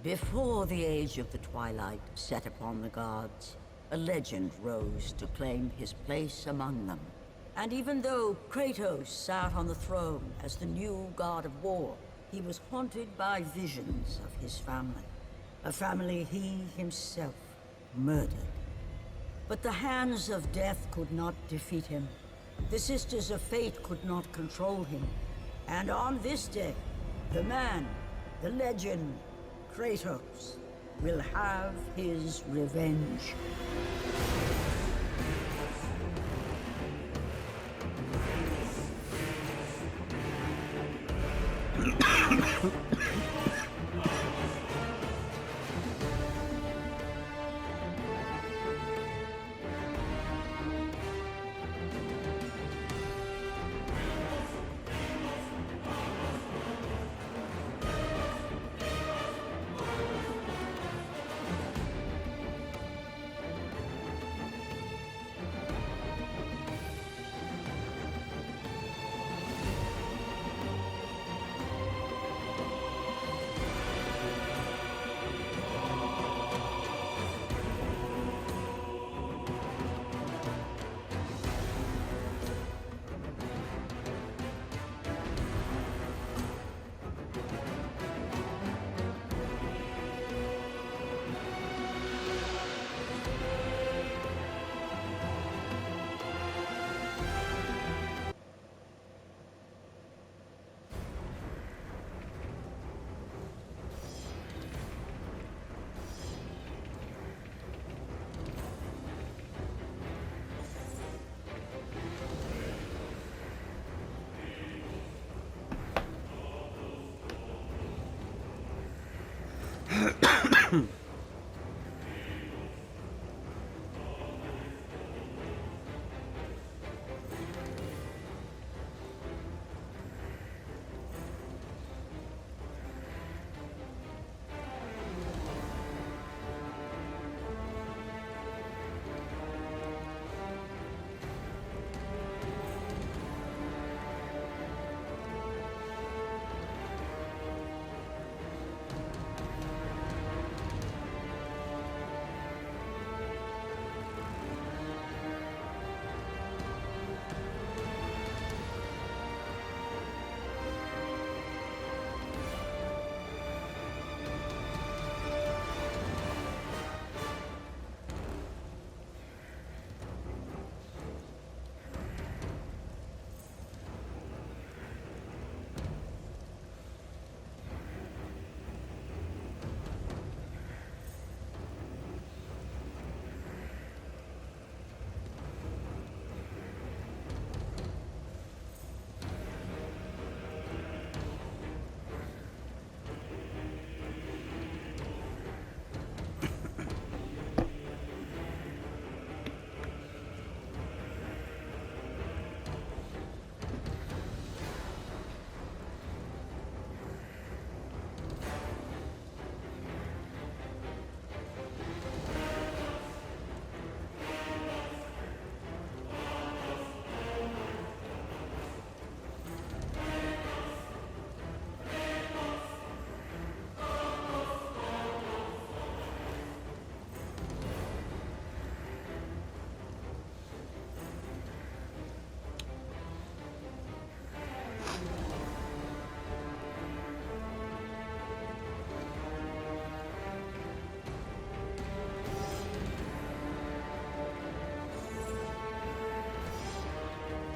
Before the age of the twilight set upon the gods, a legend rose to claim his place among them. And even though Kratos sat on the throne as the new god of war, he was haunted by visions of his family. A family he himself murdered. But the hands of death could not defeat him. The Sisters of Fate could not control him. And on this day, the man, the legend, Kratos, will have his revenge.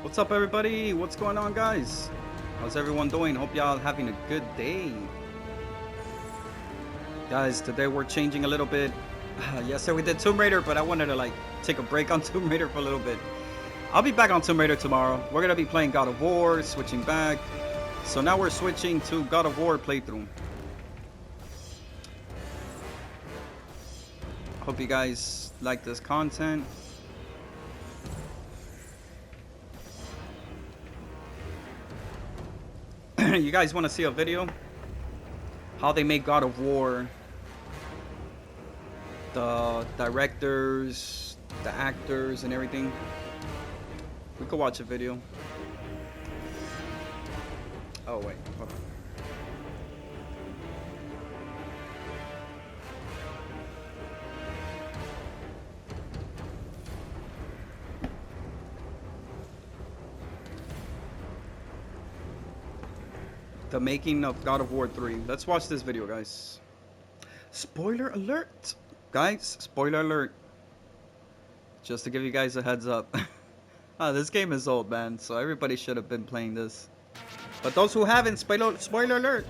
What's up, everybody? What's going on, guys? How's everyone doing? Hope y'all having a good day. Guys, today we're changing a little bit. Yesterday we did Tomb Raider, but I wanted to take a break on Tomb Raider for a little bit. I'll be back on Tomb Raider tomorrow. We're gonna be playing God of War, switching back. So now we're switching to God of War playthrough. Hope you guys like this content. You guys want to see a video? How they make God of War. The directors, the actors, and everything. We could watch a video. Oh, wait. Hold on. The making of God of War 3. Let's watch this video, guys. Spoiler alert! Guys, spoiler alert. Just to give you guys a heads up. This game is old, man, so everybody should have been playing this. But those who haven't, spoiler alert.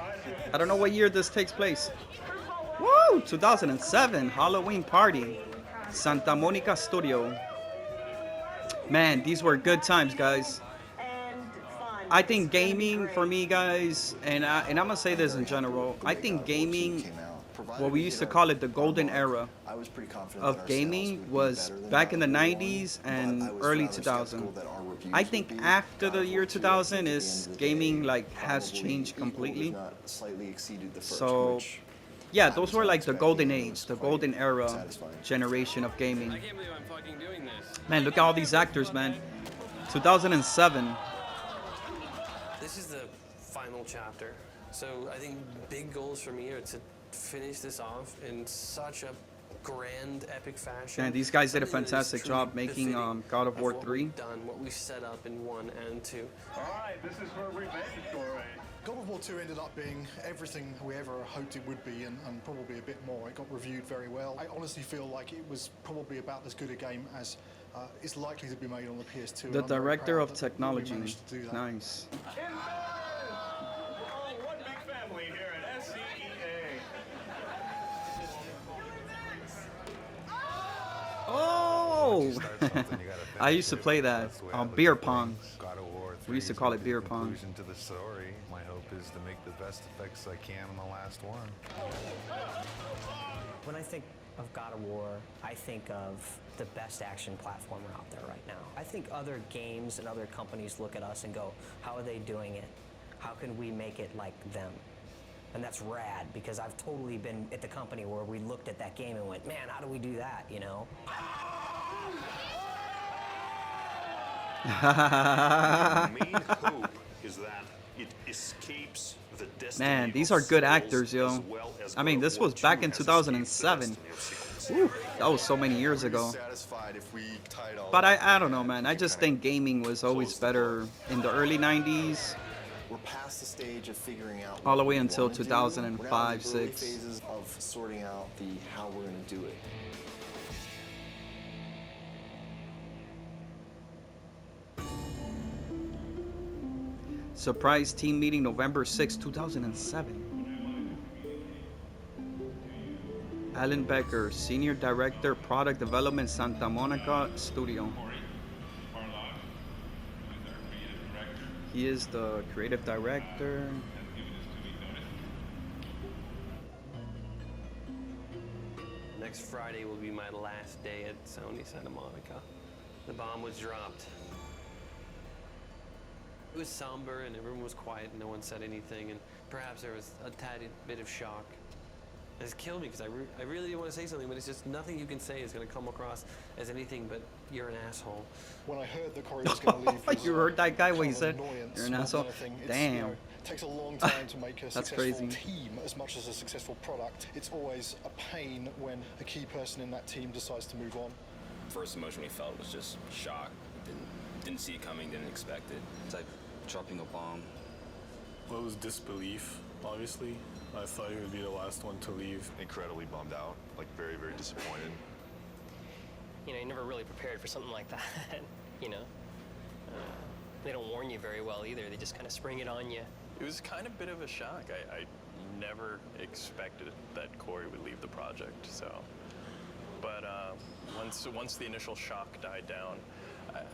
I don't know what year this takes place. Woo! 2007, Halloween party. Santa Monica Studio. Man, these were good times, guys. I think gaming for me, guys, and I'm gonna say this in general. I think gaming, what we used to call it the golden era of gaming, was back in the 90s and early 2000. I think after the year 2000 is gaming like has changed completely. So yeah, those were like the golden age, the golden era generation of gaming. Man, look at all these actors, man. 2007. This is the final chapter. So I think big goals for me are to finish this off in such a grand, epic fashion. Man, these guys did a fantastic job making God of War 3. Done what we set up in 1 and 2. All right, this is for revenge story. God of War 2 ended up being everything we ever hoped it would be, and probably a bit more. It got reviewed very well. I honestly feel like it was probably about as good a game as is likely to be made on the PS2. The director of technology. Nice. One big family here at SCEA. Oh! I used to play that on beer pong. We used to call it beer pong. To the story. My hope is to make the best effects I can on the last one. When I think of God of War, I think of the best action platformer out there right now. I think other games and other companies look at us and go, how are they doing it? How can we make it like them? And that's rad, because I've totally been at the company where we looked at that game and went, man, how do we do that, you know? The main hope is that it escapes the destiny. Man, these are good actors, yo. I mean, this was back in 2007. Whew, that was so many years ago. But I don't know, man. I just think gaming was always better in the early 90s. We're past the stage of figuring out all the way until 2005, 6. Phases of sorting out the how we're going to do it. Surprise team meeting November 6, 2007. Alan Becker, Senior Director, Product Development, Santa Monica Studio. He is the creative director. Next Friday will be my last day at Sony Santa Monica. The bomb was dropped. It was somber and everyone was quiet and no one said anything, and perhaps there was a tad bit of shock. It's killed me because I really didn't want to say something, but it's just nothing you can say is going to come across as anything but you're an asshole. When I heard that Corey was going to leave, you heard that guy when he said you're an asshole? Damn. You know, it takes a long time to make a successful crazy. team as much as a successful product. It's always a pain when a key person in that team decides to move on. First emotion we felt was just shock. Didn't see it coming, didn't expect it. It's like dropping a bomb. Well, it was disbelief, obviously. I thought he would be the last one to leave. Incredibly bummed out, like very, very disappointed. You know, you're never really prepared for something like that, you know? They don't warn you very well either. They just kind of spring it on you. It was kind of a bit of a shock. I never expected that Corey would leave the project, so. But once the initial shock died down,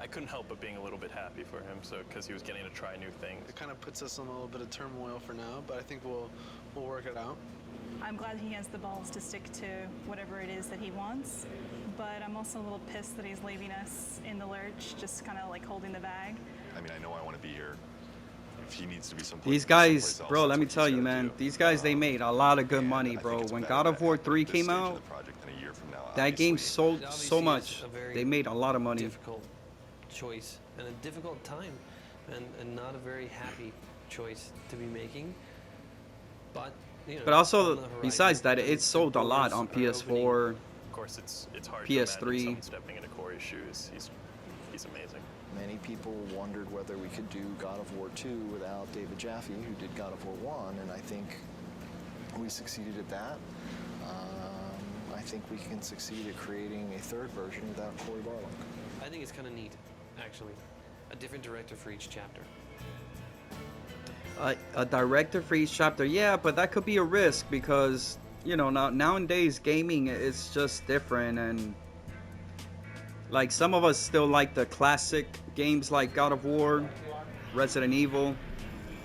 I couldn't help but being a little bit happy for him, so because he was getting to try new things. It kind of puts us in a little bit of turmoil for now, but I think we'll work it out. I'm glad he has the balls to stick to whatever it is that he wants, but I'm also a little pissed that he's leaving us in the lurch, just kind of like holding the bag. I mean, I know I want to be here. If he needs to be someplace, These guys, bro, let me tell you, man. These guys, they made a lot of good money, bro. When God of War 3 came out, that game sold so much. They made a lot of money. Difficult choice and a difficult time, and not a very happy choice to be making. But you know, but also, besides that, it sold a lot on PS4. Of course, it's hard PS3. to imagine someone stepping into Corey's shoes. he's amazing. Many people wondered whether we could do God of War 2 without David Jaffe, who did God of War 1, and I think we succeeded at that. I think we can succeed at creating a third version without Cory Barlog. I think it's kind of neat, actually. A different director for each chapter. A director for each chapter, yeah, but that could be a risk because, you know, nowadays gaming is just different, and like some of us still like the classic games like God of War, Resident Evil.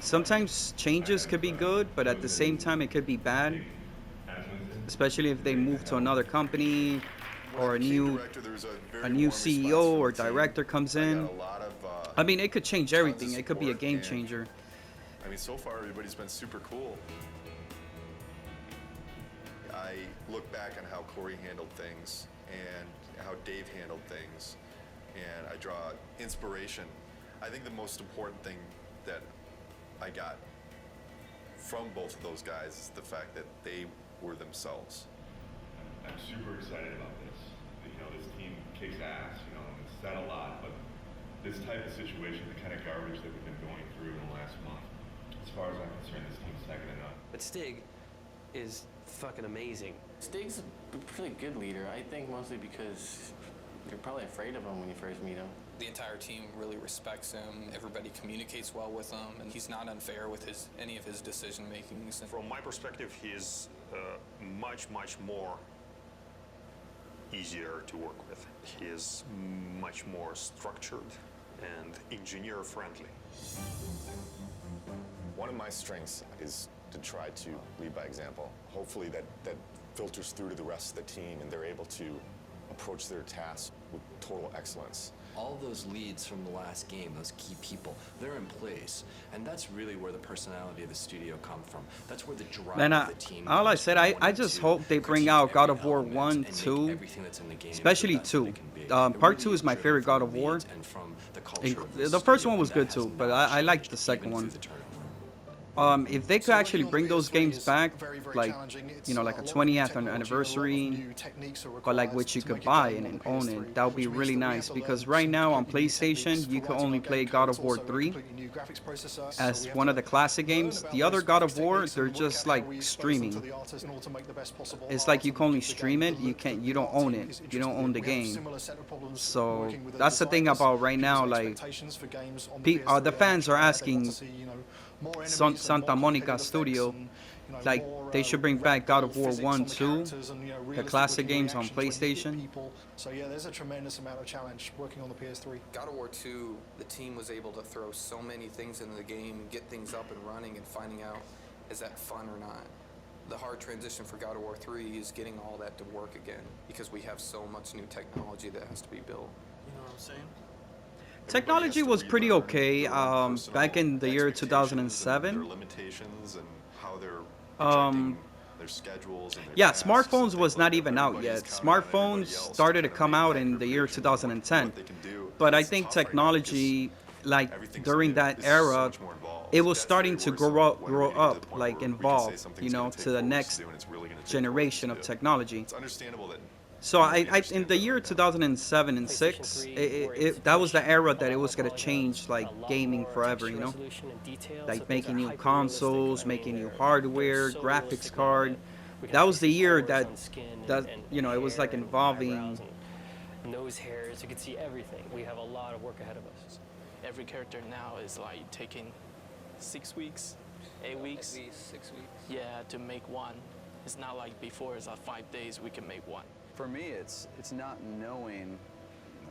Sometimes changes could be good, but at the same time it could be bad, especially if they move to another company or a new CEO or director comes in. I mean, it could change everything. It could be a game changer. I mean, so far everybody's been super cool. I look back on how Cory handled things and how Dave handled things, and I draw inspiration. I think the most important thing that I got from both of those guys is the fact that they were themselves. I'm super excited about this. You know, this team kicks ass, you know, it's said a lot, but this type of situation, the kind of garbage that we've been going through in the last month, as far as I'm concerned, this team's second to none. But Stig is fucking amazing. Stig's a pretty good leader, I think mostly because you're probably afraid of him when you first meet him. The entire team really respects him. Everybody communicates well with him, and he's not unfair with any of his decision makings. From my perspective, he is much more easier to work with. He is much more structured and engineer friendly. One of my strengths is to try to lead by example. Hopefully that filters through to the rest of the team and they're able to approach their tasks with total excellence. All those leads from the last game, those key people, they're in place. And that's really where the personality of the studio come from. That's where the drive And of the team all I said, I just hope they bring out God of War 1, 2, especially 2. Part 2 is my favorite God of War. The first one was good too, but I liked the second one. If they could actually bring those games back, like, you know, like a 20th anniversary, but like which you could buy and own it, that would be really nice. Because right now on PlayStation, you can only play God of War 3 as one of the classic games. The other God of War, they're just like streaming. It's like you can only stream it. You don't own it. You don't own the game. So that's the thing about right now. Like, the fans are asking Santa Monica Studio, like, they should bring back God of War 1, 2, the classic games on PlayStation. So yeah, there's a tremendous amount of challenge working on the PS3. God of War 2, the team was able to throw so many things into the game and get things up and running and finding out, is that fun or not? The hard transition for God of War 3 is getting all that to work again because we have so much new technology that has to be built. You know what I'm saying? Technology was pretty okay back in the year 2007. Their limitations and how they're their schedules and their yeah, tasks. smartphones was not even out yet. Smartphones started to come out in the year 2010. But I think technology, like during that era, it was starting to grow up, like evolve, you know, to the next generation of technology. It's understandable that So I in the year 2007 and 6, that was the era that it was gonna change, like, gaming forever, you know, like making new consoles, making new hardware, graphics card. That was the year that you know, it was like involving. Nose hairs, you can see everything. We have a lot of work ahead of us. Every character now is like taking 6 weeks, 8 weeks. At least 6 weeks. Yeah, to make one. It's not like before, it's like 5 days we can make one. For me, it's not knowing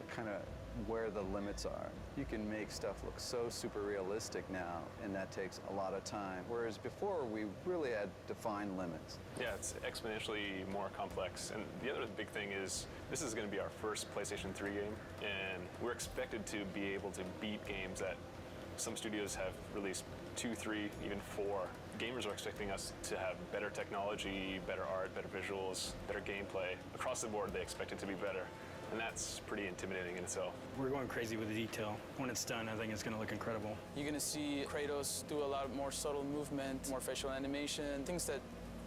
kind of where the limits are. You can make stuff look so super realistic now, and that takes a lot of time. Whereas before, we really had defined limits. Yeah, it's exponentially more complex. And the other big thing is this is going to be our first PlayStation 3 game, and we're expected to be able to beat games that some studios have released 2, 3, even 4. Gamers are expecting us to have better technology, better art, better visuals, better gameplay. Across the board, they expect it to be better. And that's pretty intimidating in itself. We're going crazy with the detail. When it's done, I think it's going to look incredible. You're going to see Kratos do a lot more subtle movement, more facial animation, things that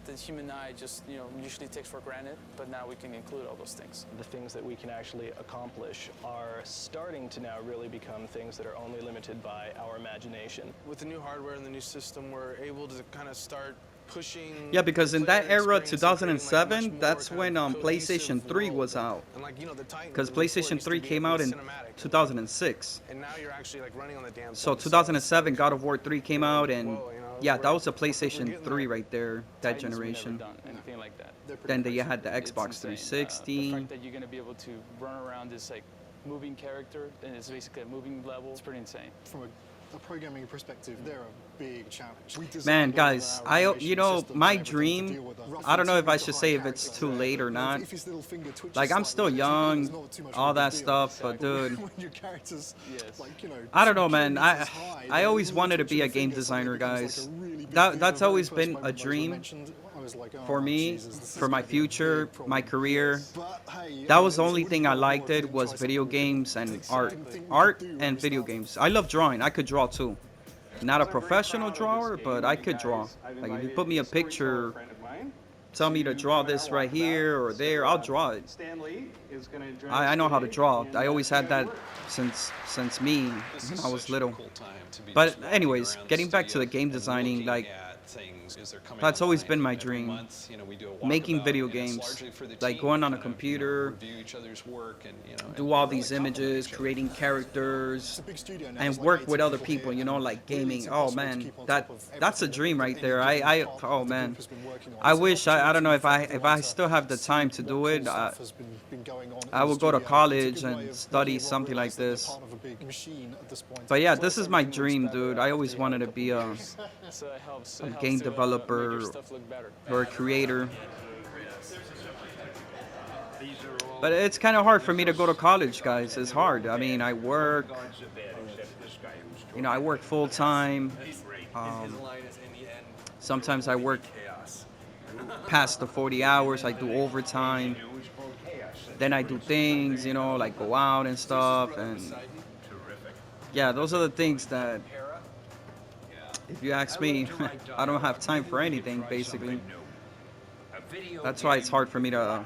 the human eye just, usually takes for granted, but now we can include all those things. The things that we can actually accomplish are starting to now really become things that are only limited by our imagination. With the new hardware and the new system, we're able to kind of start pushing. Yeah, because in that era, experience and creating, 2007, that's when PlayStation 3 was out. And like, the Titan Because before PlayStation used to 3 be came out in cinematic. 2006. And now you're actually like running on the damn So thing. 2007, God of War 3 came out, and whoa, yeah, that we're- was a we're PlayStation getting 3 right there, that Titans, we never generation. done anything like that. Then you had the It's Xbox insane. 360. The fact that you're going to be able to run around this like moving character, and it's basically a moving level. It's pretty insane. From a programming perspective, they're a big challenge. We Man, designed all guys, of our animation my systems and everything to dream, deal with them. I don't know if I Roughly should to say hide if it's characters too there. late or not. If his little finger twitches Like, I'm still slightly, young, it's not too much of all a that big deal. stuff, but dude, When your character's like, I don't know, man. kilometers high, I they're always really wanted to twitching be a your game fingers, suddenly designer, it becomes guys. like a really big That deal. that's The very always first been moment a those were dream mentioned, I was like, for oh, me, Jesus, this is for my gonna be a big future, problem. my career. But, hey, That was the it only wouldn't thing go I wrong liked if we it didn't was try video something games and Exactly. art and video games. I love drawing. I could draw too. Not a professional drawer, but I could draw. Like if you put me a picture, tell me to draw this right here or there, I'll draw it. I know how to draw. I always had that since me when I was little. But anyways, getting back to the game designing, like that's always been my dream. Making video games, like going on a computer, do all these images, creating characters, and work with other people. Like gaming. Oh man, that's a dream right there. Oh man, I wish I don't know if I still have the time to do it. I would go to college and study something like this. But yeah, this is my dream, dude. I always wanted to be a game developer or a creator. But it's kind of hard for me to go to college, guys. It's hard. I mean, I work. I work full time. Sometimes I work past the 40 hours. I do overtime. Then I do things, like go out and stuff. And yeah, those are the things that, if you ask me, I don't have time for anything, basically. That's why it's hard for me to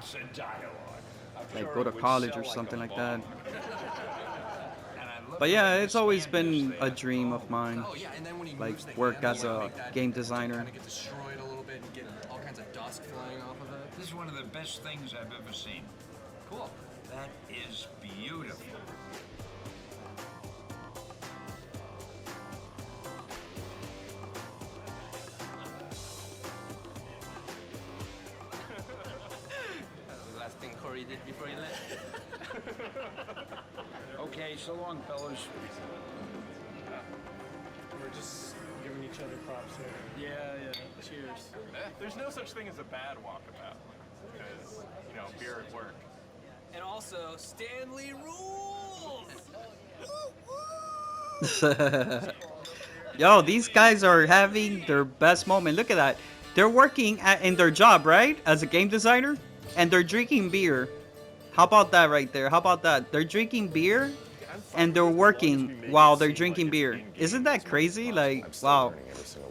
like go to college or something like that. But yeah, it's always been a dream of mine, like work as a game designer. Destroyed a little bit and get all kinds of dust flying off of it. This is one of the best things I've ever seen. Cool. That is beautiful. The last thing Corey did before he left. Okay, so long, fellas. We're just giving each other props here. Yeah. Cheers. There's no such thing as a bad walkabout because, beer at work. And also, Stanley rules! Yo, these guys are having their best moment. Look at that. They're working in their job, right? As a game designer, and they're drinking beer. How about that right there? How about that? They're drinking beer and they're working while they're drinking beer. Isn't that crazy? Like, wow.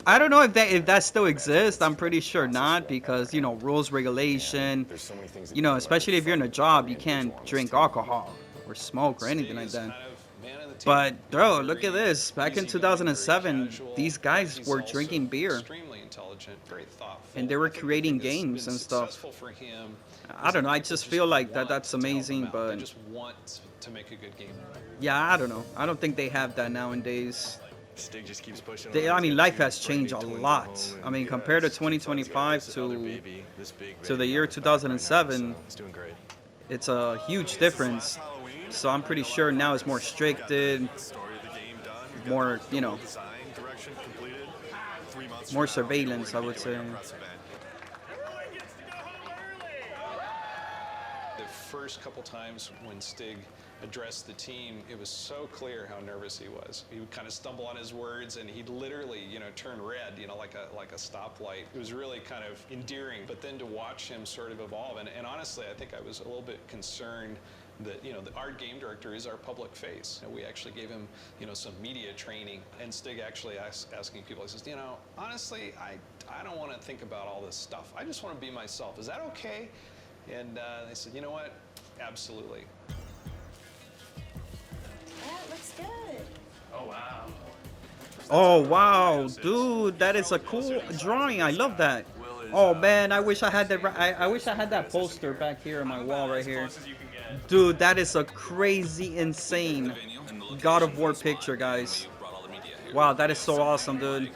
I don't know if that still exists. I'm pretty sure not, because rules, regulation. Especially if you're in a job, you can't drink alcohol or smoke or anything like that. But bro, look at this. Back in 2007, these guys were drinking beer. And they were creating games and stuff. I don't know. I just feel like that's amazing, but They just want to make a good game. yeah, I don't know. I don't think they have that nowadays. Stig just keeps pushing. I mean, life has changed a lot. I mean, compared to 2025 to the year 2007, It's doing great. it's a huge difference. So I'm pretty sure now it's more restricted, more, more surveillance, I would say. The first couple times when Stig addressed the team, it was so clear how nervous he was. He would kind of stumble on his words, and he'd literally, turn red, like a stoplight. It was really kind of endearing. But then to watch him sort of evolve, and honestly, I think I was a little bit concerned that, you know, our game director is our public face. And we actually gave him, you know, some media training. And Stig actually asking people, he says, you know, honestly, I don't want to think about all this stuff. I just want to be myself. Is that okay? And they said, you know what? Absolutely. That looks good. Oh, wow. Oh wow, dude, that is a cool drawing. I love that. Oh man, I wish I had that. I wish I had that poster back here on my wall right here. Dude, that is a crazy, insane God of War picture, guys. Wow, that is so awesome, dude.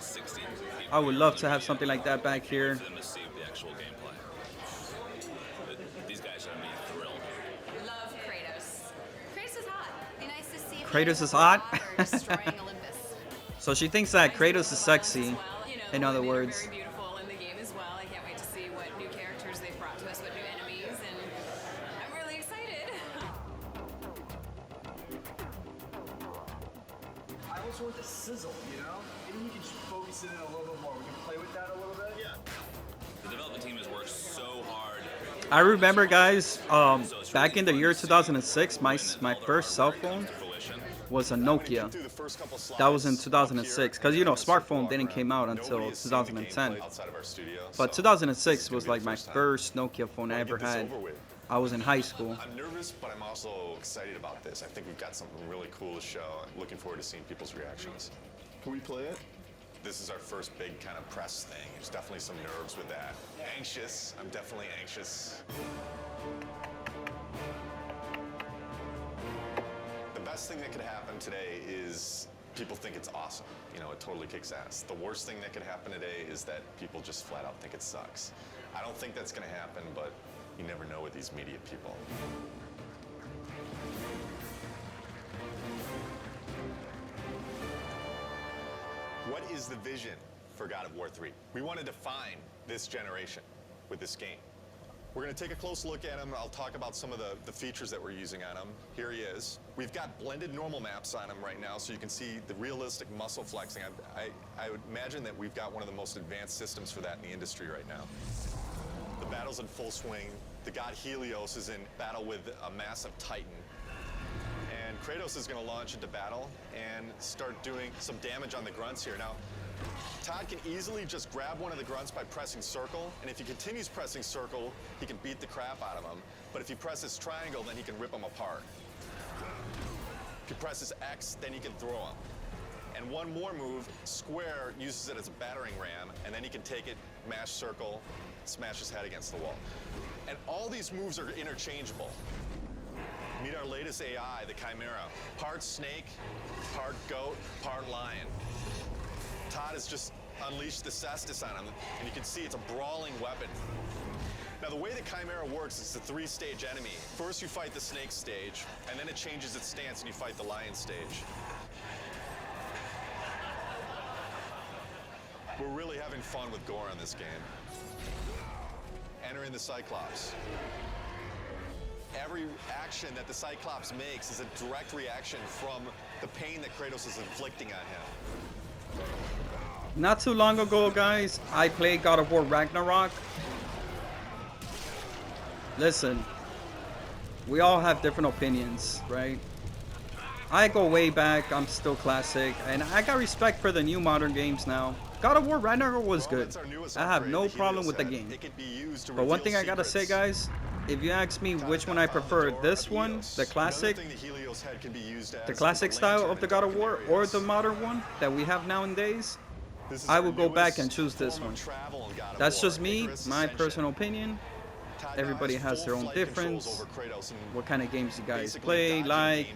I would love to have something like that back here. Love Kratos. Kratos is hot. Be nice to see Kratos is hot. So she thinks that Kratos is sexy, in other words. very beautiful in the game as well. I can't wait to see what new characters they've brought to us, what new enemies, and I'm really excited. I also want the sizzle, you know? Maybe we can just focus it in a little bit more. We can play with that a little bit. Yeah. The development team has worked so hard. I remember, guys, back in the year 2006, my first cell phone was a Nokia. That was in 2006, because you know smartphone didn't came out until 2010. But 2006 was like my first Nokia phone I ever had. I was in high school. I'm nervous, but I'm also excited about this. I think we've got something really cool to show. I'm looking forward to seeing people's reactions. Can we play it? This is our first big kind of press thing. There's definitely some nerves with that. Anxious. I'm definitely anxious. The best thing that could happen today is people think it's awesome. You know, it totally kicks ass. The worst thing that could happen today is that people just flat out think it sucks. I don't think that's going to happen, but you never know with these media people. What is the vision for God of War 3? We want to define this generation with this game. We're going to take a close look at him. I'll talk about some of the features that we're using on him. Here he is. We've got blended normal maps on him right now, so you can see the realistic muscle flexing. I would imagine that we've got one of the most advanced systems for that in the industry right now. The battle's in full swing. The god Helios is in battle with a massive Titan. And Kratos is going to launch into battle and start doing some damage on the grunts here. Now, Todd can easily just grab one of the grunts by pressing circle, and if he continues pressing circle, he can beat the crap out of him. But if he presses triangle, then he can rip them apart. If he presses X, then he can throw them. And one more move, square uses it as a battering ram, and then he can take it, mash circle, smash his head against the wall. And all these moves are interchangeable. Meet our latest AI, the Chimera. Part snake, part goat, part lion. Todd has just unleashed the Cestus on him, and you can see it's a brawling weapon. Now, the way the Chimera works is a three-stage enemy. First, you fight the snake stage, and then it changes its stance, and you fight the lion stage. We're really having fun with gore on this game. Entering the Cyclops. Every action that the Cyclops makes is a direct reaction from the pain that Kratos is inflicting on him. Not too long ago, guys, I played God of War Ragnarok. Listen, we all have different opinions, right? I go way back, I'm still classic, and I got respect for the new modern games now. God of War Ragnarok was good. I have no problem with the game. But one thing I gotta say, guys, if you ask me which one I prefer, this one, the classic style of the God of War, or the modern one that we have nowadays, I will go back and choose this one. That's just me, my personal opinion. Everybody has their own difference. What kind of games you guys play, like.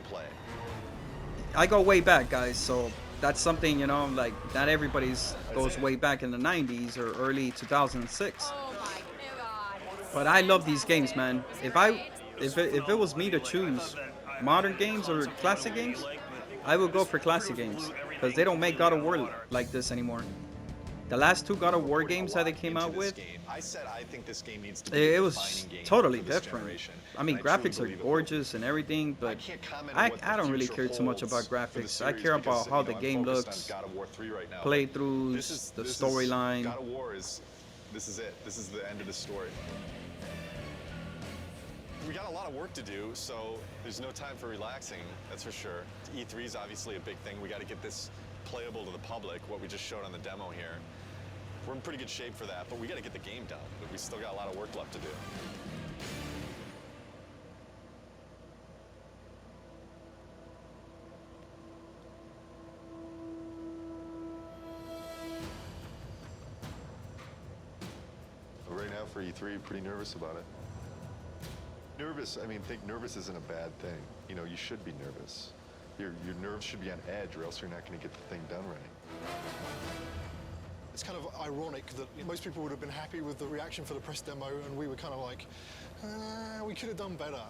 I go way back, guys, so that's something, you know, like, not everybody's goes way back in the 90s or early 2006. But I love these games, man. If it was me to choose modern games or classic games, I would go for classic games, because they don't make God of War like this anymore. The last two God of War games that they came out with, it was totally different. I mean, graphics are gorgeous and everything, but I don't really care too much about graphics. I care about how the game looks, playthroughs, the storyline. God of War this is it. This is the end of the story. We got a lot of work to do, so there's no time for relaxing, that's for sure. E3 is obviously a big thing. We got to get this playable to the public, what we just showed on the demo here. We're in pretty good shape for that, but we got to get the game done. But we still got a lot of work left to do. Right now for E3, pretty nervous about it. Nervous, I mean, think nervous isn't a bad thing. You know, you should be nervous. Your nerves should be on edge, or else you're not going to get the thing done right. It's kind of ironic that most people would have been happy with the reaction for the press demo, and we were kind of like, we could have done better.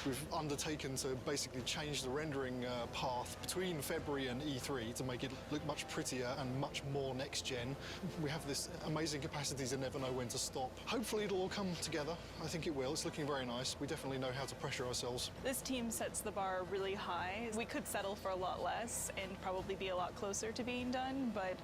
We've undertaken to basically change the rendering path between February and E3 to make it look much prettier and much more next-gen. We have this amazing capacity to never know when to stop. Hopefully it'll all come together. I think it will. It's looking very nice. We definitely know how to pressure ourselves. This team sets the bar really high. We could settle for a lot less and probably be a lot closer to being done, but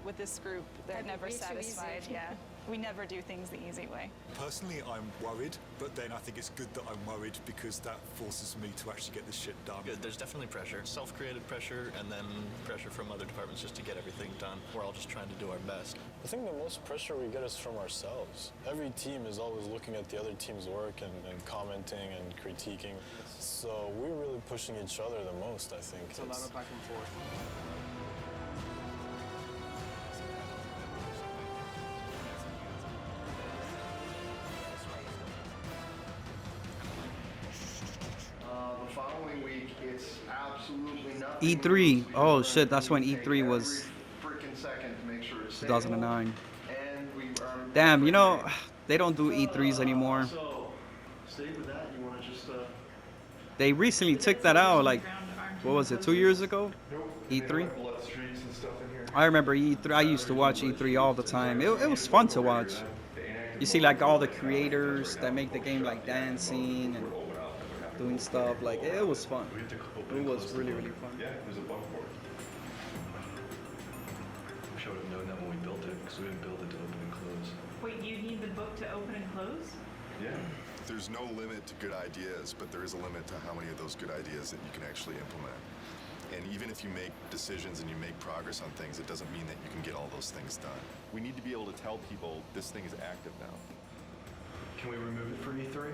with this group, they're never satisfied. Yeah. We never do things the easy way. Personally, I'm worried, but then I think it's good that I'm worried because that forces me to actually get this shit done. There's definitely pressure, self-created pressure, and then pressure from other departments just to get everything done. We're all just trying to do our best. I think the most pressure we get is from ourselves. Every team is always looking at the other team's work and commenting and critiquing. So we're really pushing each other the most, I think. It's a lot of back and forth. The following week, it's absolutely nothing. E3. Oh shit, that's when E3 was Freaking second to make sure it's 2009. And we Damn, you know, they don't do E3s anymore. So, stay with that. You want to just They recently took that out, like, what was it, 2 years ago? E3? I remember E3, I used to watch E3 all the time. It was fun to watch. You see, like, all the creators that make the game, like, dancing and doing stuff. Like, it was fun. It was really, really fun. Yeah, there's a bug for it. We should have known that when we built it, because we didn't build it to open and close. Wait, you need the book to open and close? Yeah. There's no limit to good ideas, but there is a limit to how many of those good ideas that you can actually implement. And even if you make decisions and you make progress on things, it doesn't mean that you can get all those things done. We need to be able to tell people this thing is active now. Can we remove it for E3?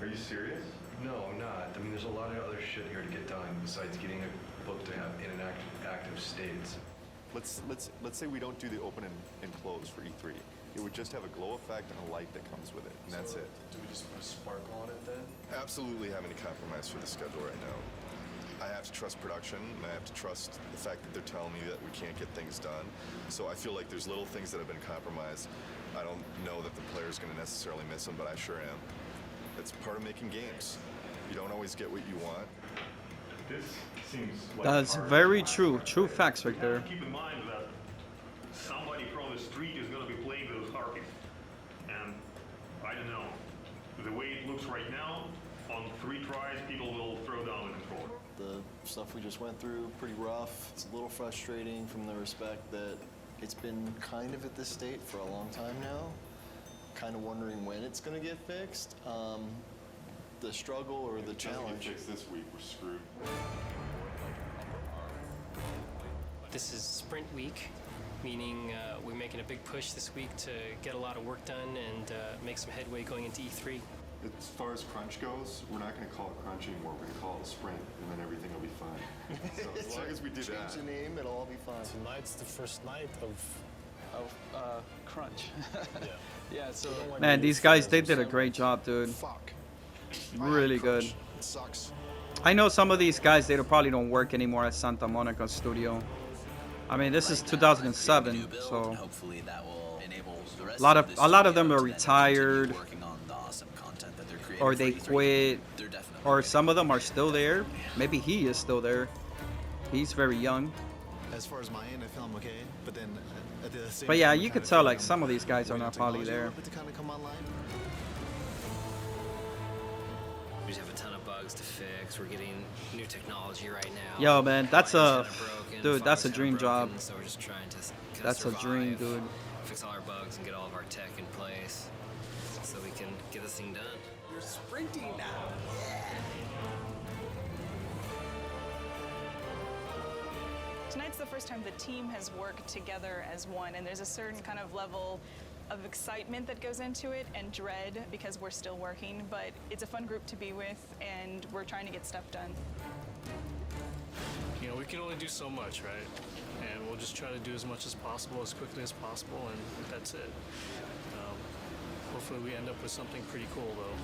Are you serious? No, I'm not. I mean, there's a lot of other shit here to get done besides getting a book to have in an active states. Let's say we don't do the open and close for E3. It would just have a glow effect and a light that comes with it, and that's it. Do we just put a sparkle on it then? Absolutely have any compromise for the schedule right now. I have to trust production, and I have to trust the fact that they're telling me that we can't get things done. So I feel like there's little things that have been compromised. I don't know that the player's going to necessarily miss them, but I sure am. It's part of making games. You don't always get what you want. This seems like That's very true. True facts right there. Keep in mind that somebody from the street is going to be playing those harpies. And I don't know, the way it looks right now, on 3 tries, people will throw down the controller. The stuff we just went through, pretty rough. It's a little frustrating from the respect that it's been kind of at this state for a long time now. Kind of wondering when it's going to get fixed. The struggle or the challenge. If it doesn't get fixed this week, we're screwed. This is sprint week, meaning we're making a big push this week to get a lot of work done and make some headway going into E3. As far as crunch goes, we're not going to call it crunch anymore. We're going to call it a sprint, and then everything will be fine. So as long as we do that. Change the name, it'll all be fine. Tonight's the first night of crunch. Yeah. Yeah, so Man, these guys, they did a great job, dude. Fuck. Really good. It sucks. I know some of these guys, they probably don't work anymore at Santa Monica Studio. I mean, this is 2007, so Hopefully that will enable the rest a lot of them are retired, working on the awesome content that they're creating or for they E3. quit, They're definitely or some of them are still there. Maybe he is still there. He's very young. As far as my end, I feel I'm okay, but then at the same But yeah, time, you I could kinda tell feel like I'm some of these guys are waiting not on probably technology a there. little bit to kind of come online. We just have a ton of bugs to fix. We're getting new technology right now. Yo, man, that's a Broken, dude. That's a files dream kinda job. broken, So we're just trying to kinda That's a dream, survive, dude. Fix all our bugs and get all of our tech in place so we can get this thing done. We're sprinting now. Tonight's the first time the team has worked together as one, and there's a certain kind of level of excitement that goes into it and dread because we're still working, but it's a fun group to be with, and we're trying to get stuff done. You know, we can only do so much, right? And we'll just try to do as much as possible, as quickly as possible, and that's it. Hopefully we end up with something pretty cool, though.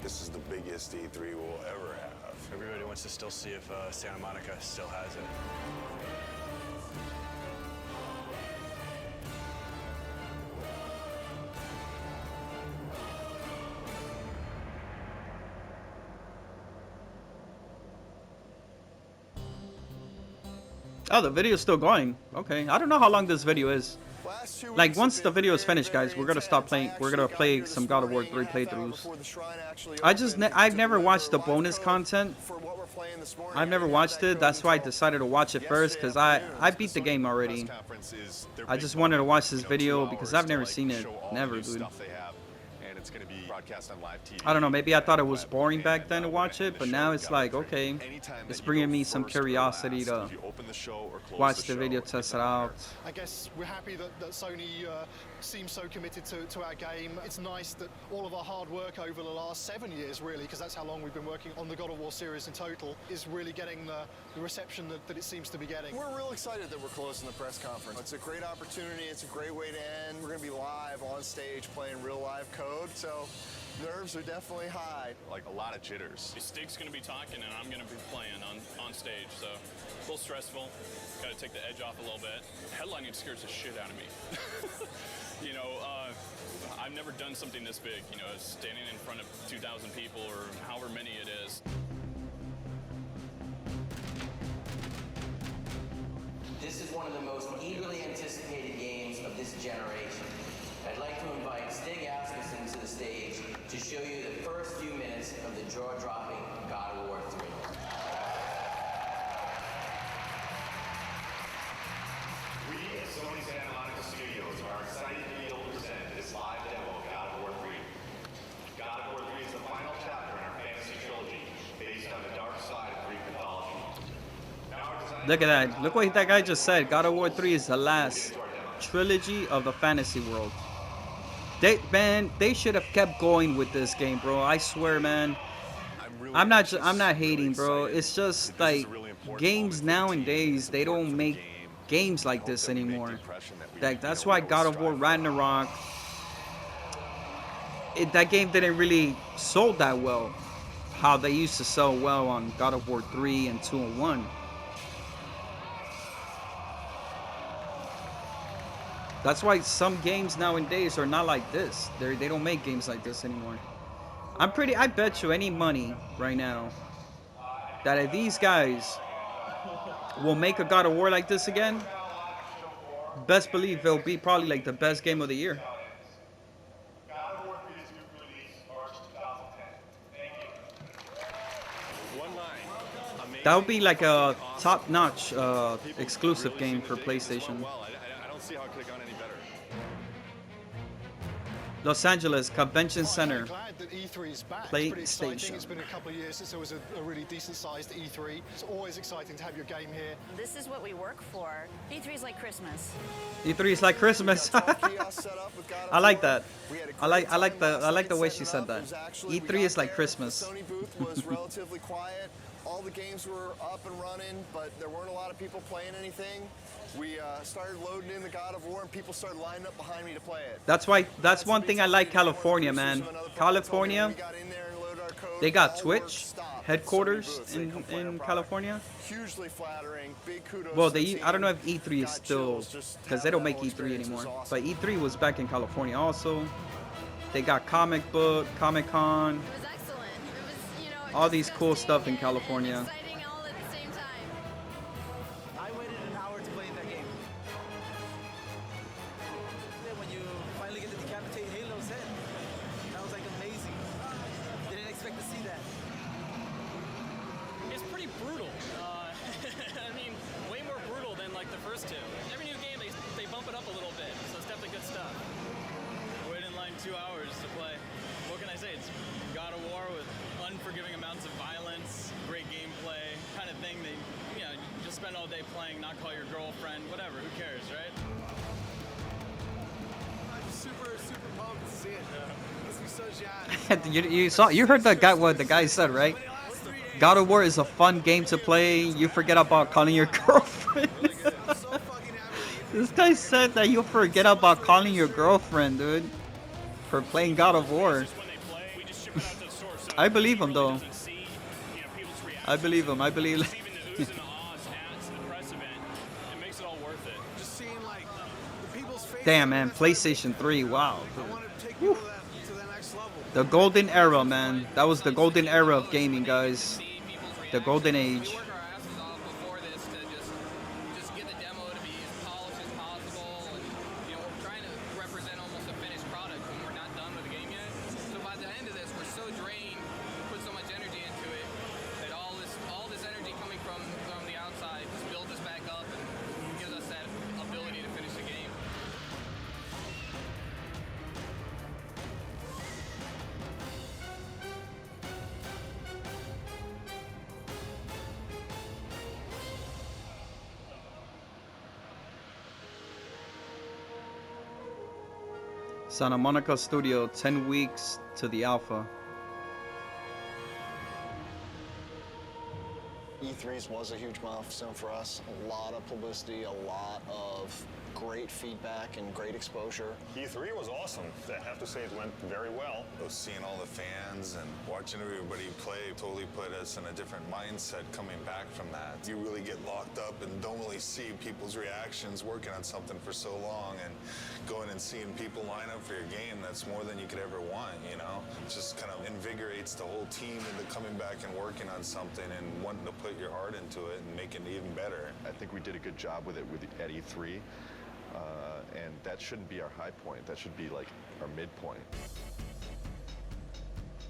This is the biggest E3 we'll ever have. Everybody wants to still see if Santa Monica still has it. Oh, the video's still going. Okay, I don't know how long this video is. Like, once the video is finished, guys, we're gonna stop playing. We're gonna play some God of War 3 playthroughs. I've never watched the bonus content. I've never watched it. That's why I decided to watch it first, because I beat the game already. I just wanted to watch this video because I've never seen it. Never, dude. It's going to be broadcast on live TV. I don't know, maybe I thought it was boring back then to watch it, but now it's like, okay, it's bringing me some curiosity to watch the video, test it out. I guess we're happy that Sony seems so committed to our game. It's nice that all of our hard work over the last 7 years, really, because that's how long we've been working on the God of War series in total, is really getting the reception that it seems to be getting. We're real excited that we're closing the press conference. It's a great opportunity. It's a great way to end. We're going to be live on stage playing real live code, so nerves are definitely high. Like a lot of jitters. Stig's going to be talking and I'm going to be playing on stage, so a little stressful. Got to take the edge off a little bit. Headlining scares the shit out of me. You know, I've never done something this big, you know, standing in front of 2,000 people or however many it is. This is one of the most eagerly anticipated games of this generation. I'd like to invite Stig Asmussen to the stage to show you the first few minutes of the jaw-dropping God of War 3. We at Sony Santa Monica Studios are excited to be able to present this live demo of God of War 3. God of War 3 is the final chapter in our fantasy trilogy, based on the dark side of Greek mythology. Look at that. Look what that guy just said. God of War 3 is the last trilogy of the fantasy world. They should have kept going with this game, bro. I swear, man. I'm not hating, bro. It's just like games nowadays, they don't make games like this anymore. That's why God of War Ragnarok, that game didn't really sold that well. How they used to sell well on God of War 3 and 2 and 1. That's why some games nowadays are not like this. They don't make games like this anymore. I bet you any money right now that if these guys will make a God of War like this again, best believe it'll be probably like the best game of the year. That would be like a top-notch exclusive game for PlayStation. I don't see how it could have gone any better. Los Angeles Convention Center. Glad that E3 is back. It's pretty exciting. PlayStation. It's been a couple of years since there was a really decent-sized E3. It's always exciting to have your game here. This is what we work for. E3 is like Christmas. E3 is like Christmas. I like that. I like the way she said that. E3 is like Christmas. The Sony booth was relatively quiet. All the games were up and running, but there weren't a lot of people playing anything. We started loading in the God of War, and people started lining up behind me to play it. That's one thing I like California, man. California, they got Twitch headquarters in California. Hugely flattering. Big kudos. Well, I don't know if E3 is still, because they don't make E3 anymore. But E3 was back in California also. They got Comic Book, Comic Con. All these cool stuff in California. I waited an hour to play that game. Then when you finally get to decapitate Halo's head, that was like amazing. Didn't expect to see that. It's pretty brutal. I mean, way more brutal than like the first two. Every new game, they bump it up a little bit, so it's definitely good stuff. I waited in line 2 hours to play. What can I say? spend all day playing, not call your girlfriend, whatever, who cares, right? I'm super pumped to see it. Makes me so jazzed. you heard what the guy said, right? God of War is a fun game to play. You forget about calling your girlfriend. This guy said that you forget about calling your girlfriend, dude, for playing God of War. I believe him though. I believe him. I believe. Damn, man, PlayStation 3. Wow. Whew. The golden era, man. That was the golden era of gaming, guys. The golden age. Santa Monica Studio, 10 weeks to the alpha. E3s was a huge milestone for us. A lot of publicity, a lot of great feedback and great exposure. E3 was awesome. I have to say it went very well. Seeing all the fans and watching everybody play totally put us in a different mindset coming back from that. You really get locked up and don't really see people's reactions working on something for so long, and going and seeing people line up for your game, that's more than you could ever want, you know? It just kind of invigorates the whole team into coming back and working on something and wanting to put your heart into it and make it even better. I think we did a good job with it at E3, and that shouldn't be our high point. That should be like our midpoint.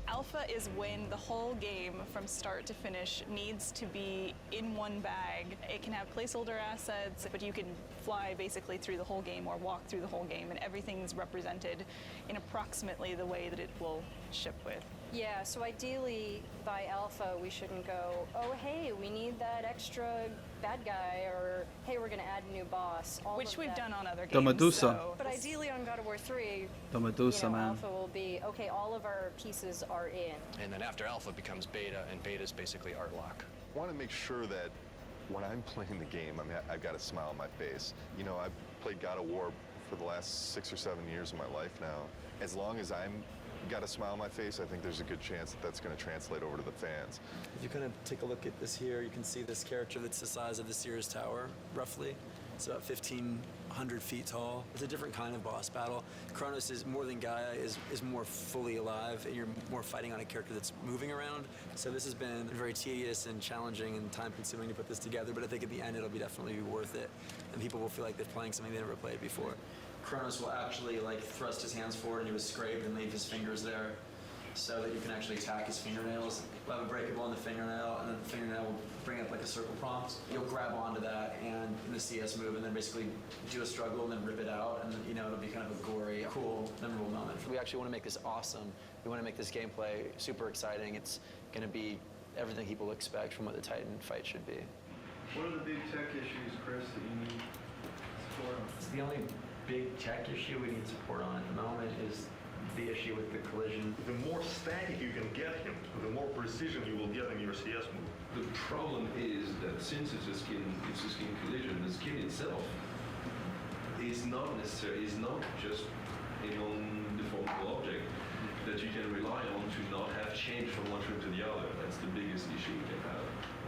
Alpha is when the whole game from start to finish needs to be in one bag. It can have placeholder assets, but you can fly basically through the whole game or walk through the whole game, and everything's represented in approximately the way that it will ship with. Yeah, so ideally by alpha we shouldn't go, oh hey, we need that extra bad guy, or hey, we're gonna add a new boss. Which we've done on other games. The Medusa. So. But ideally on God of War 3, The Medusa, man. alpha will be, okay, all of our pieces are in. And then after alpha becomes beta, and beta is basically art lock. I want to make sure that when I'm playing the game, I've got a smile on my face. You know, I've played God of War for the last 6 or 7 years of my life now. As long as I'm got a smile on my face, I think there's a good chance that that's going to translate over to the fans. If you kind of take a look at this here, you can see this character that's the size of the Sears Tower, roughly. It's about 1,500 feet tall. It's a different kind of boss battle. Kronos is more than Gaia, is more fully alive, and you're more fighting on a character that's moving around. So this has been very tedious and challenging and time-consuming to put this together, but I think at the end it'll definitely be worth it, and people will feel like they're playing something they never played before. Kronos will actually thrust his hands forward into his scrape and leave his fingers there, so that you can actually attack his fingernails. We'll have a breakable in the fingernail, and then the fingernail will bring up like a circle prompt. You'll grab onto that and in the CS move, and then basically do a struggle and then rip it out, and it'll be kind of a gory, cool, memorable moment. We actually want to make this awesome. We want to make this gameplay super exciting. It's going to be everything people expect from what the Titan fight should be. What are the big tech issues, Chris, that you need support on? It's the only big tech issue we need support on at the moment is the issue with the collision. The more static you can get him, the more precision you will get in your CS move. The problem is that since it's a skin collision, the skin itself is not just a non-deformable object that you can rely on to not have change from one trip to the other. That's the biggest issue we can have.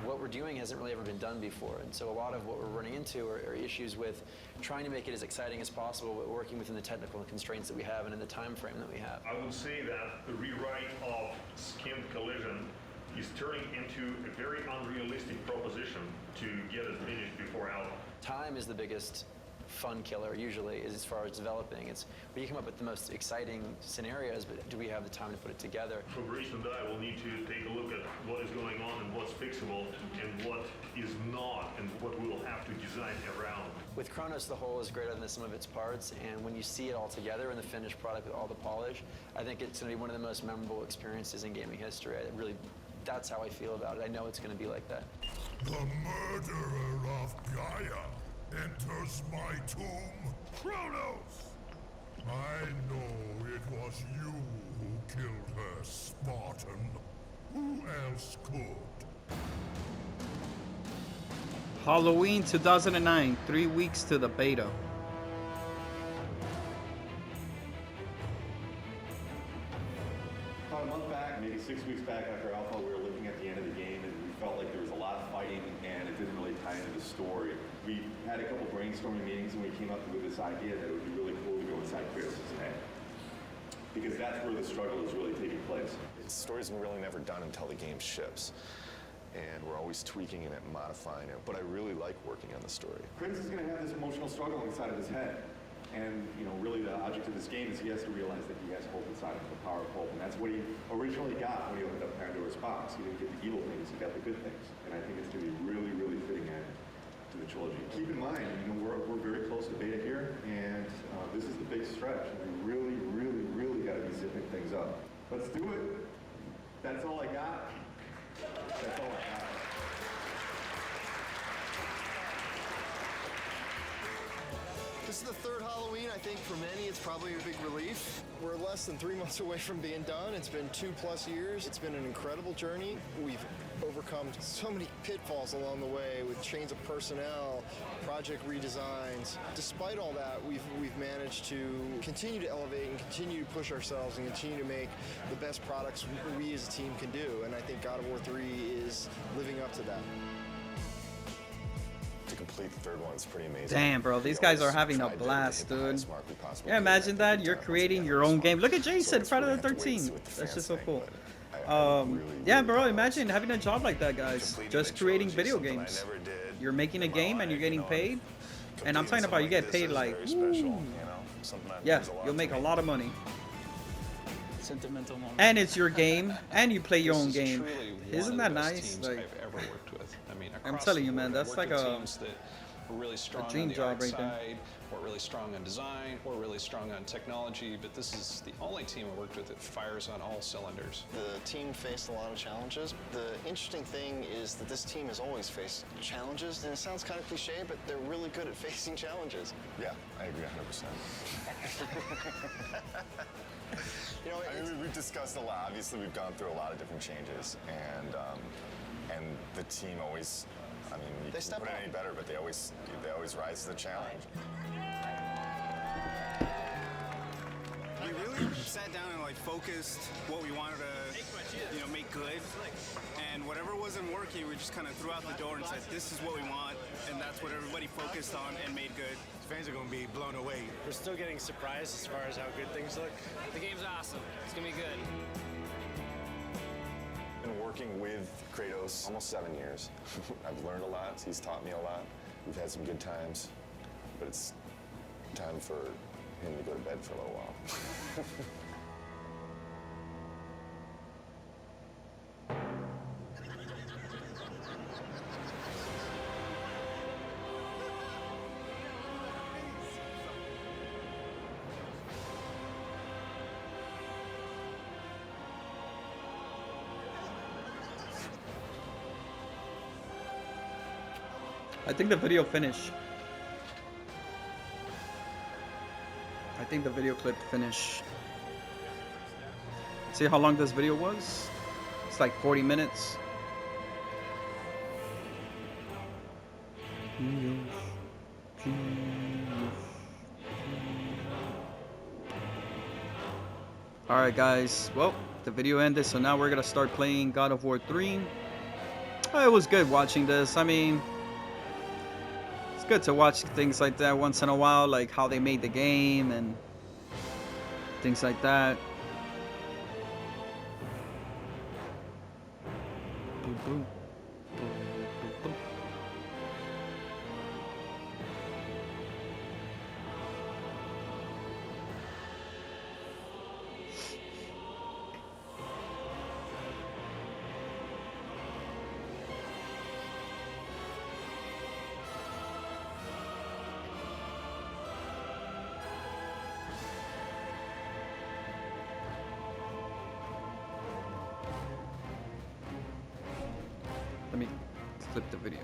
What we're doing hasn't really ever been done before, and so a lot of what we're running into are issues with trying to make it as exciting as possible, but working within the technical constraints that we have and in the time frame that we have. I would say that the rewrite of skin collision is turning into a very unrealistic proposition to get it finished before alpha. Time is the biggest fun killer usually as far as developing. It's where you come up with the most exciting scenarios, but do we have the time to put it together? Fabrice and I will need to take a look at what is going on and what's fixable and what is not, and what we will have to design around. With Kronos, the whole is greater than the sum of its parts, and when you see it all together in the finished product with all the polish, I think it's going to be one of the most memorable experiences in gaming history. I really That's how I feel about it. I know it's going to be like that. The murderer of Gaia enters my tomb. Kronos! I know it was you who killed her, Spartan. Who else could? Halloween 2009, 3 weeks to the beta. About a month back, maybe 6 weeks back after Alpha, we were looking at the end of the game and we felt like there was a lot of fighting and it didn't really tie into the story. We had a couple brainstorming meetings and we came up with this idea that it would be really cool to go inside Kratos' head. Because that's where the struggle is really taking place. The story's really never done until the game ships. And we're always tweaking it and modifying it. But I really like working on the story. Kratos is going to have this emotional struggle inside of his head. And, you know, really the object of this game is he has to realize that he has hope inside of him, the power of hope. And that's what he originally got when he opened up Pandora's box. He didn't get the evil things, he got the good things. And I think it's going to be really, really fitting end to the trilogy. Keep in mind, you know, we're very close to beta here, and this is the big stretch. And we really, really, really got to be zipping things up. Let's do it. That's all I got. That's all I got. This is the third Halloween. I think for many it's probably a big relief. We're less than 3 months away from being done. It's been 2+ years. It's been an incredible journey. We've overcome so many pitfalls along the way with change of personnel, project redesigns. Despite all that, we've managed to continue to elevate and continue to push ourselves and continue to make the best products we as a team can do. And I think God of War 3 is living up to that. To complete the third one, it's pretty amazing. Damn, bro, these guys are having a blast, dude. Yeah, imagine that. You're creating your own game. Look at Jason, Friday the 13th. That's just so cool. Yeah, bro, imagine having a job like that, guys. Just creating video games. You're making a game and you're getting paid. And I'm talking about you get paid like, yeah, you'll make a lot of money. Sentimental moment. And it's your game, and you play your own game. Isn't that nice? Like, I've ever worked with. I mean, I'm across telling the you, man, board, I've that's worked like with a teams that were really strong dream on the job art right there. side, or really strong on design, or really strong on technology. But this is the only team I worked with that fires on all cylinders. The team faced a lot of challenges. The interesting thing is that this team has always faced challenges, and it sounds kind of cliche, but they're really good at facing challenges. Yeah, I agree 100%. You know, I mean, we've discussed a lot. Obviously, we've gone through a lot of different changes, and the team always. I mean, you can put it any better, but they always rise to the challenge. We really sat down and like focused what we wanted to, make good, and whatever wasn't working, we just kind of threw out the door and said, "This is what we want," and that's what everybody focused on and made good. Fans are going to be blown away. We're still getting surprised as far as how good things look. The game's awesome. It's gonna be good. Been working with Kratos almost 7 years. I've learned a lot. He's taught me a lot. We've had some good times, but it's time for him to go to bed for a little while. I think the video finished. I think the video clip finished. See how long this video was? It's like 40 minutes. Alright guys, well, the video ended, so now we're gonna start playing God of War 3. It was good watching this. I mean, it's good to watch things like that once in a while, like how they made the game and things like that. Boom, boom. me flip the video.